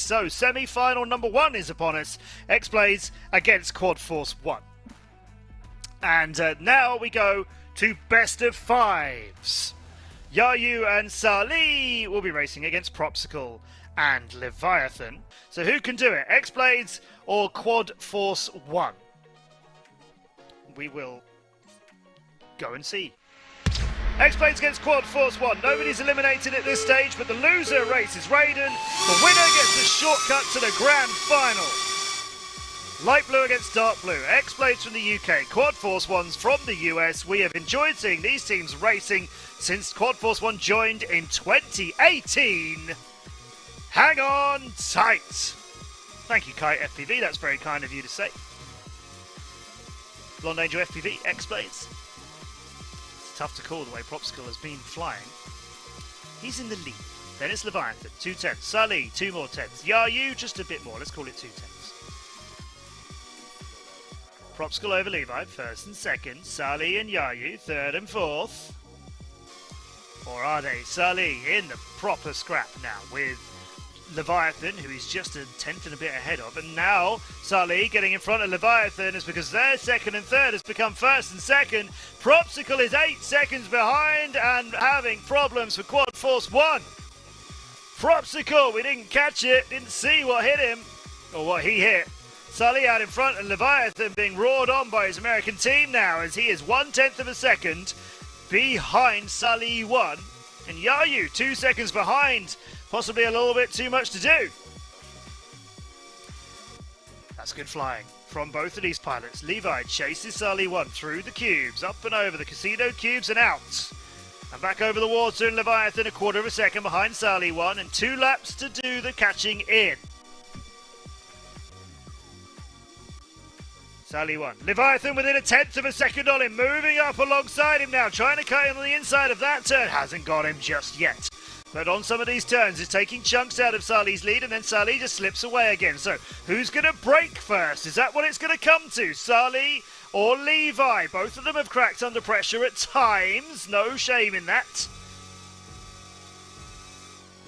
So semi-final number 1 is upon us. XBlades against Quad Force 1. And now we go to best of 5s. Yayu and Sali will be racing against Propsicle and Leviathan. So who can do it? XBlades or Quad Force 1? We will go and see. XBlades against Quad Force 1. Nobody's eliminated at this stage, but the loser races Raiden. The winner gets the shortcut to the grand final. Light blue against dark blue. XBlades from the UK, Quad Force 1's from the US. We have enjoyed seeing these teams racing since Quad Force 1 joined in 2018. Hang on tight. Thank you, Kite FPV. That's very kind of you to say. Blonde Angel FPV, XBlades. It's tough to call the way Propsicle has been flying. He's in the lead. Then it's Leviathan, 2 tenths. Sali, 2 more tenths. Yayu, just a bit more. Let's call it 2 tenths. Propsicle over Levi, first and second. Sali and Yayu, third and fourth. Or are they? Sali in the proper scrap now with Leviathan, who is just a tenth and a bit ahead of. And now Sali getting in front of Leviathan is because their second and third has become first and second. Propsicle is 8 seconds behind and having problems for Quad Force 1. Propsicle, we didn't catch it, didn't see what hit him, or what he hit. Sali out in front and Leviathan being roared on by his American team now as he is 1/10 of a second behind Sali 1. And Yayu 2 seconds behind, possibly a little bit too much to do. That's good flying from both of these pilots. Levi chases Sali 1 through the cubes, up and over the casino cubes and out. And back over the water and Leviathan 1/4 of a second behind Sali 1 and 2 laps to do the catching in. Sali 1. Leviathan within 1/10 of a second on him, moving up alongside him now, trying to cut him on the inside of that turn. Hasn't got him just yet. But on some of these turns, is taking chunks out of Sali's lead, and then Sali just slips away again. So who's going to break first? Is that what it's going to come to? Sali or Levi? Both of them have cracked under pressure at times. No shame in that.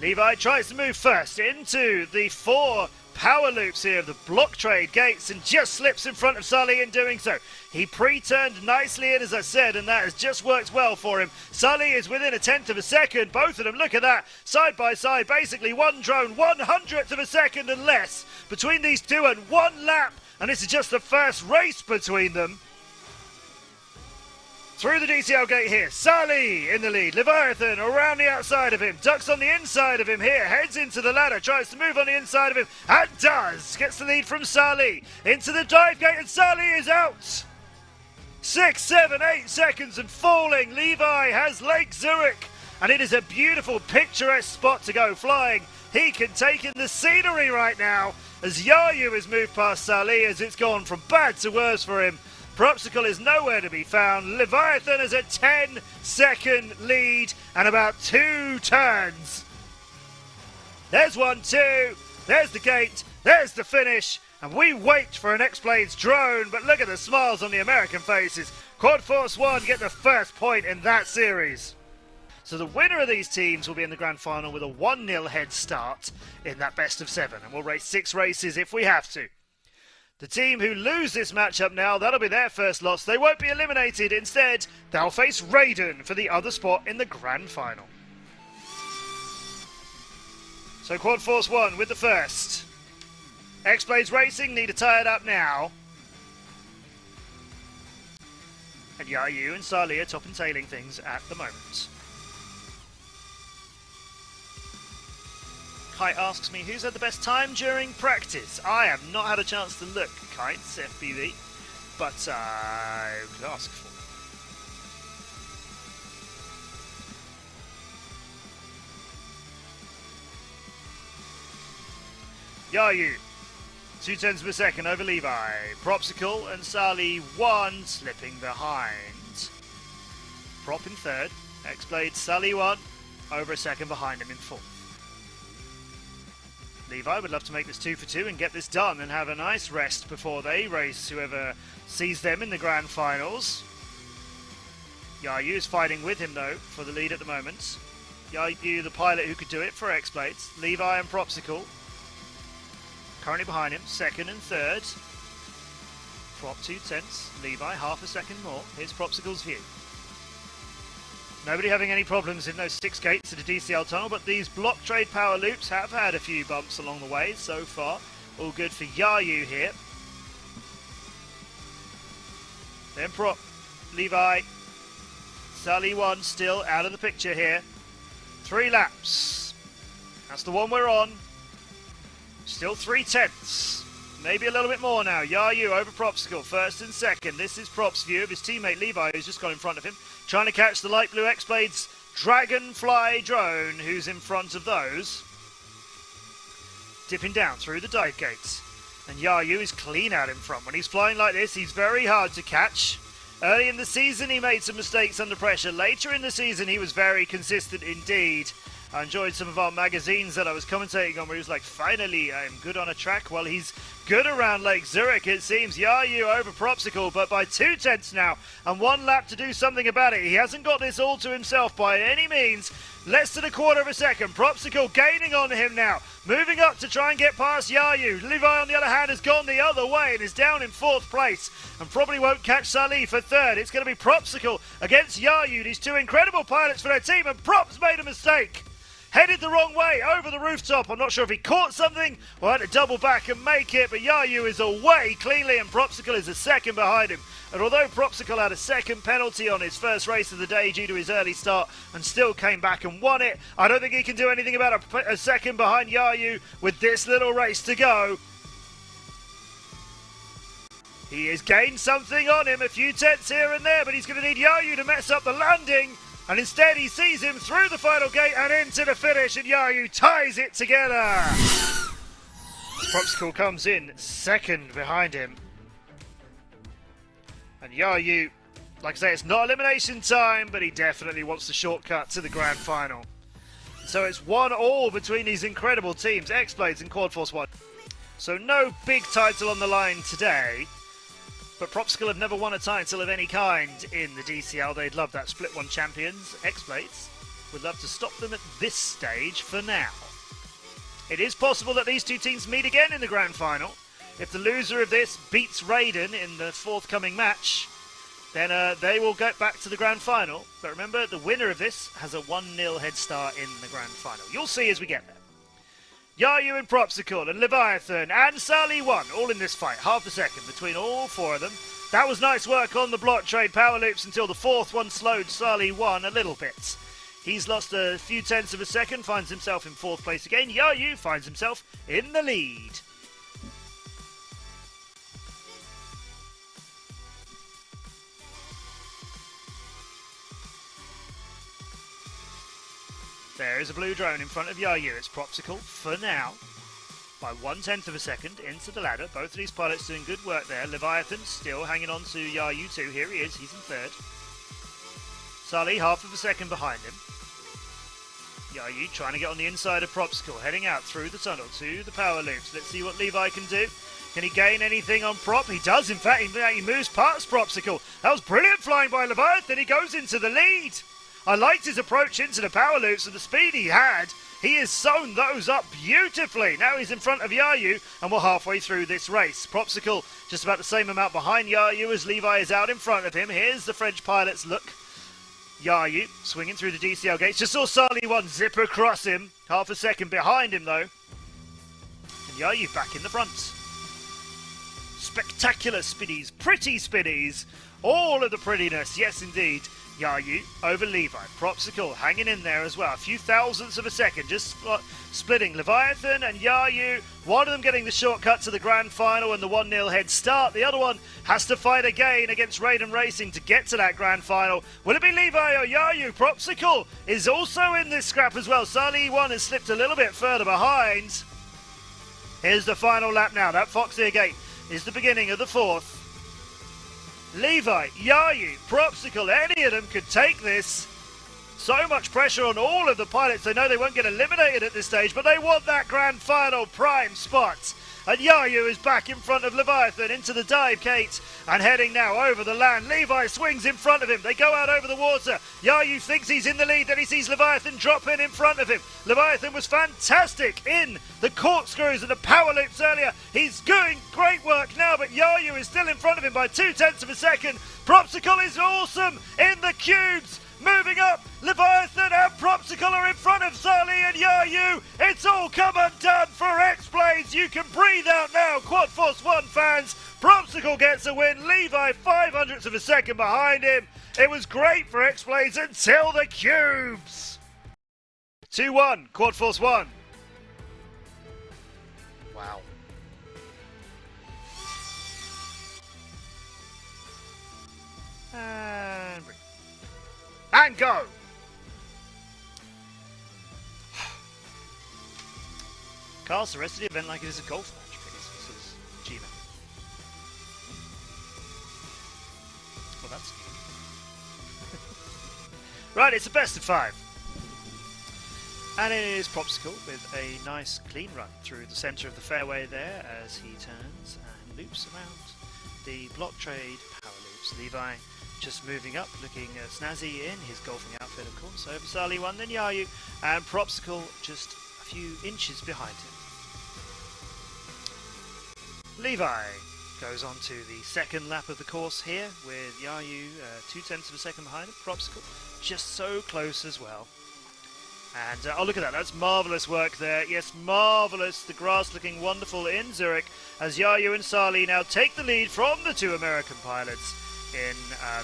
Levi tries to move first into the 4 power loops here of the block trade gates and just slips in front of Sali in doing so. He pre-turned nicely in, as I said, and that has just worked well for him. Sali is within 1/10 of a second. Both of them, look at that, side by side, basically one drone, 1/100th of a second and less between these two, and 1 lap, and this is just the first race between them. Through the DCL gate here, Sali in the lead. Leviathan around the outside of him, ducks on the inside of him here, heads into the ladder, tries to move on the inside of him, and does. Gets the lead from Sali into the dive gate, and Sali is out. 6, 7, 8 seconds and falling. Levi has Lake Zurich, and it is a beautiful, picturesque spot to go flying. He can take in the scenery right now as Yayu has moved past Sali as it's gone from bad to worse for him. Propsicle is nowhere to be found. Leviathan has a 10-second lead and about 2 turns. There's 1, 2. There's the gate. There's the finish. And we wait for an XBlades drone. But look at the smiles on the American faces. Quad Force 1 get the first point in that series. So the winner of these teams will be in the grand final with a 1-0 head start in that best of 7. And we'll race 6 races if we have to. The team who lose this matchup now, that'll be their first loss. They won't be eliminated. Instead, they'll face Raiden for the other spot in the grand final. So Quad Force 1 with the first. XBlades Racing need to tie it up now. And Yayu and Sali are top and tailing things at the moment. Kite asks me, who's had the best time during practice? I have not had a chance to look, Kites, FPV, but I could ask for it. Yayu, 2 tenths per second over Levi. Propsicle and Sali 1 slipping behind. Prop in third. XBlades Sali 1 over a second behind him in fourth. Levi would love to make this 2 for 2 and get this done and have a nice rest before they race whoever sees them in the grand finals. Yayu is fighting with him though for the lead at the moment. Yayu the pilot who could do it for XBlades. Levi and Propsicle currently behind him, second and third. Prop 2/10, Levi half a second more. Here's Propsicle's view. Nobody having any problems in those 6 gates of the DCL tunnel, but these block trade power loops have had a few bumps along the way so far. All good for Yayu here. Then Prop, Levi, Sully 1 still out of the picture here. 3 laps. That's the one we're on. Still 3/10. Maybe a little bit more now. Yayu over Propsicle, first and second. This is Prop's view of his teammate Levi, who's just got in front of him, trying to catch the light blue XBlades Dragonfly drone, who's in front of those. Dipping down through the dive gates. And Yayu is clean out in front. When he's flying like this, he's very hard to catch. Early in the season, he made some mistakes under pressure. Later in the season, he was very consistent indeed. I enjoyed some of our magazines that I was commentating on where he was like, finally, I am good on a track. Well, he's good around Lake Zurich, it seems. Yayu over Propsicle, but by 2/10 now and 1 lap to do something about it. He hasn't got this all to himself by any means. Less than a quarter of a second. Propsicle gaining on him now. Moving up to try and get past Yayu. Levi, on the other hand, has gone the other way and is down in 4th place and probably won't catch Salih for 3rd. It's going to be Propsicle against Yayu. These 2 incredible pilots for their team, and Prop's made a mistake. Headed the wrong way over the rooftop. I'm not sure if he caught something or had to double back and make it, but Yayu is away cleanly and Propsicle is a second behind him. And although Propsicle had a second penalty on his first race of the day due to his early start and still came back and won it, I don't think he can do anything about a second behind Yayu with this little race to go. He has gained something on him, a few tenths here and there, but he's going to need Yayu to mess up the landing. And instead he sees him through the final gate and into the finish, and Yayu ties it together. Propsicle comes in second behind him. And Yayu, like I say, it's not elimination time, but he definitely wants the shortcut to the grand final. So it's 1-1 between these incredible teams, XBlades and Quad Force 1. So no big title on the line today. But Propsicle have never won a title of any kind in the DCL. They'd love that Split 1 champions. XBlades would love to stop them at this stage for now. It is possible that these 2 teams meet again in the grand final. If the loser of this beats Raiden in the forthcoming match, then they will get back to the grand final. But remember, the winner of this has a 1-0 head start in the grand final. You'll see as we get there. Yayu and Propsicle and Leviathan and Salih 1 all in this fight, half a second between all 4 of them. That was nice work on the block trade power loops until the 4th one slowed Salih 1 a little bit. He's lost a few tenths of a second, finds himself in 4th place again. Yayu finds himself in the lead. There is a blue drone in front of Yayu. It's Propsicle for now. By 1/10 of a second into the ladder. Both of these pilots doing good work there. Leviathan still hanging on to Yayu too. Here he is. He's in 3rd. Salih half of a second behind him. Yayu trying to get on the inside of Propsicle. Heading out through the tunnel to the power loops. Let's see what Levi can do. Can he gain anything on Prop? He does, in fact. He moves past Propsicle. That was brilliant flying by Leviathan. He goes into the lead. I liked his approach into the power loops and the speed he had. He has sewn those up beautifully. Now he's in front of Yayu and we're halfway through this race. Propsicle just about the same amount behind Yayu as Levi is out in front of him. Here's the French pilot's look. Yayu swinging through the DCL gates. Just saw Salih 1 zip across him. Half a second behind him though. And Yayu back in the front. Spectacular spinnies, pretty spinnies. All of the prettiness, yes indeed. Yayu over Levi. Propsicle hanging in there as well. A few thousandths of a second, just splitting Leviathan and Yayu. One of them getting the shortcut to the grand final and the 1-0 head start. The other one has to fight again against Raiden Racing to get to that grand final. Will it be Levi or Yayu? Propsicle is also in this scrap as well. Salih 1 has slipped a little bit further behind. Here's the final lap now. That Foxier gate is the beginning of the 4th. Levi, Yayu, Propsicle, any of them could take this. So much pressure on all of the pilots. They know they won't get eliminated at this stage, but they want that grand final prime spot. and Yayu is back in front of Leviathan into the dive gate and heading now over the land. Levi swings in front of him. They go out over the water. Yayu thinks he's in the lead, then he sees Leviathan drop in front of him. Leviathan was fantastic in the corkscrews and the power loops earlier. He's doing great work now, but Yayu is still in front of him by 0.2 of a second. Propsicle is awesome in the cubes. Moving up, Leviathan and Propsicle are in front of Sali and Yayu. It's all come undone for XBlades. You can breathe out now, Quad Force 1 fans. Propsicle gets a win. Levi 0.05 of a second behind him. It was great for XBlades until the cubes. 2-1, Quad Force 1. Wow. And go! Carl, the rest of the event like it is a golf match, please. This is Gina. Well, that's new. Right, it's a best of 5. And it is Propsicle with a nice clean run through the centre of the fairway there as he turns and loops around the block trade power loops. Levi just moving up, looking snazzy in his golfing outfit, of course. Over Sali 1, then Yayu, and Propsicle just a few inches behind him. Levi goes on to the second lap of the course here, with Yayu 0.2 of a second behind him. Propsicle just so close as well. And oh, look at that, that's marvellous work there. Yes, marvellous. The grass looking wonderful in Zurich as Yayu and Sali now take the lead from the 2 American pilots in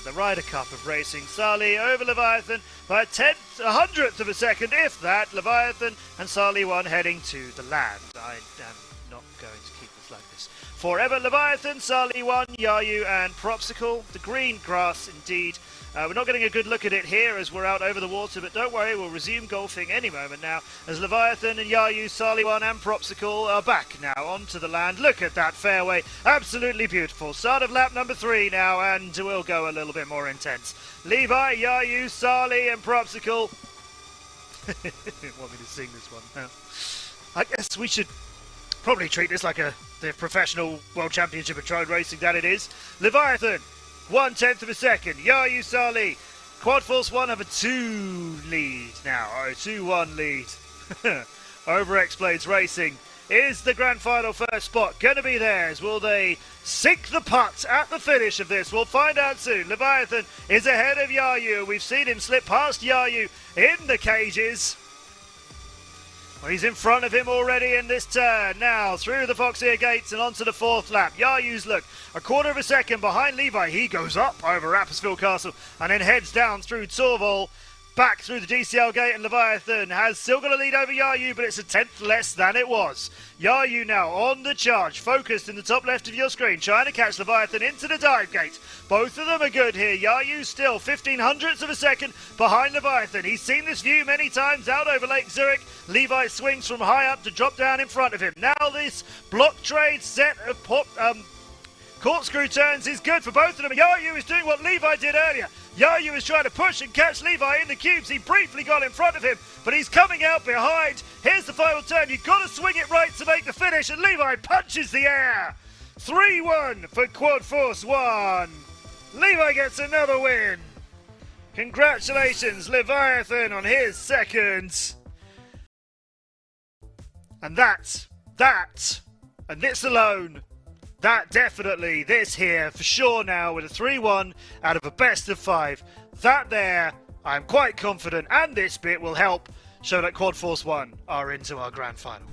the Ryder Cup of racing. Sali over Leviathan by a 100th of a second, if that. Leviathan and Sali 1 heading to the land. I am not going to keep this like this forever. Leviathan, Sali 1, Yayu and Propsicle. The green grass indeed. We're not getting a good look at it here as we're out over the water, but don't worry, we'll resume golfing any moment now as Leviathan and Yayu, Sali 1 and Propsicle are back now onto the land. Look at that fairway, absolutely beautiful. Start of lap number 3 now, and we'll go a little bit more intense. Levi, Yayu, Sali and Propsicle. Want me to sing this one now? I guess we should probably treat this like the professional world championship of trade racing that it is. Leviathan, 0.1 of a second. Yayu, Sali. Quad Force 1 have a 2 lead now. Oh, 2-1 lead. Over XBlades Racing. Is the grand final first spot going to be theirs? Will they sink the putt at the finish of this? We'll find out soon. Leviathan is ahead of Yayu. We've seen him slip past Yayu in the cages. Well, he's in front of him already in this turn. Now, through the Foxeer gates and onto the 4th lap. Yayu's look, 1/4 of a second behind Levi. He goes up over Rapperswil Castle and then heads down through Torval, back through the DCL gate, and Leviathan has still got a lead over Yayu, but it's a 10th less than it was. Yayu now on the charge, focused in the top left of your screen, trying to catch Leviathan into the dive gate. Both of them are good here. Yayu still 0.15 of a second behind Leviathan. He's seen this view many times out over Lake Zurich. Levi swings from high up to drop down in front of him. Now this block trade set of corkscrew turns is good for both of them. Yayu is doing what Levi did earlier. Yayu is trying to push and catch Levi in the cubes. He briefly got in front of him, but he's coming out behind. Here's the final turn. You've got to swing it right to make the finish, and Levi punches the air. 3-1 for Quad Force 1. Levi gets another win. Congratulations, Leviathan, on his second. And and this alone, that definitely, this here, for sure now, with a 3-1 out of a best of 5. That there, I'm quite confident, and this bit will help show that Quad Force 1 are into our grand final.